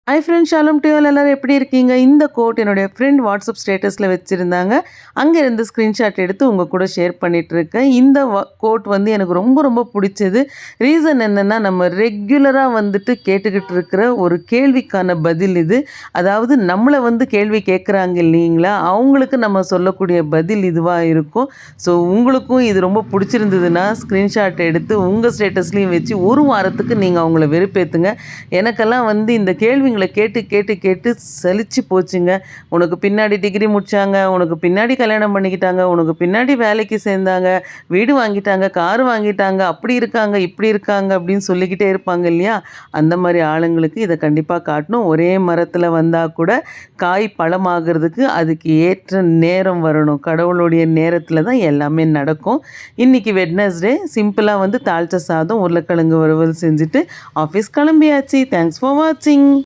High friends, ஷாሎም to all. எல்லாரும் எப்படி இருக்கீங்க? இந்த கோட் என்னுடைய ஃப்ரெண்ட் வாட்ஸ்அப் ஸ்டேட்டஸில் வச்சுருந்தாங்க. அங்கே இருந்து ஸ்க்ரீன்ஷாட் எடுத்து உங்கள் கூட ஷேர் பண்ணிகிட்ருக்கேன். இந்த கோட் வந்து எனக்கு ரொம்ப ரொம்ப பிடிச்சது. ரீசன் என்னென்னா, நம்ம ரெகுலராக வந்துட்டு கேட்டுக்கிட்டு இருக்கிற ஒரு கேள்விக்கான பதில் இது. அதாவது நம்மளை வந்து கேள்வி கேட்குறாங்க இல்லைங்களா, அவங்களுக்கு நம்ம சொல்லக்கூடிய பதில் இதுவாக இருக்கும். ஸோ உங்களுக்கும் இது ரொம்ப பிடிச்சிருந்ததுன்னா ஸ்க்ரீன்ஷாட் எடுத்து உங்கள் ஸ்டேட்டஸ்லேயும் வச்சு ஒரு வாரத்துக்கு நீங்கள் அவங்கள வெறுப்பேற்றுங்க. எனக்கெல்லாம் வந்து இந்த கேள்விங்களை கேட்டு கேட்டு கேட்டு சலிச்சு போச்சுங்க. உனக்கு பின்னாடி டிகிரி முடித்தாங்க, உனக்கு பின்னாடி கல்யாணம் பண்ணிக்கிட்டாங்க, உனக்கு பின்னாடி வேலைக்கு சேர்ந்தாங்க, வீடு வாங்கிட்டாங்க, கார் வாங்கிட்டாங்க, அப்படி இருக்காங்க இப்படி இருக்காங்க அப்படின்னு சொல்லிக்கிட்டே இருப்பாங்க இல்லையா. அந்த மாதிரி ஆளுங்களுக்கு இதை கண்டிப்பாக காட்டணும். ஒரே மரத்தில் வந்தால் கூட காய் பழமாகிறதுக்கு அதுக்கு ஏற்ற நேரம் வரணும். கடவுளுடைய நேரத்தில் தான் எல்லாமே நடக்கும். இன்றைக்கி வெட்னஸ்டே. சிம்பிளாக வந்து தாளிச்ச சாதம், உருளைக்கிழங்கு வறுவல் செஞ்சுட்டு ஆஃபீஸ் கிளம்பியாச்சு. தேங்க்ஸ் ஃபார் வாட்சிங்.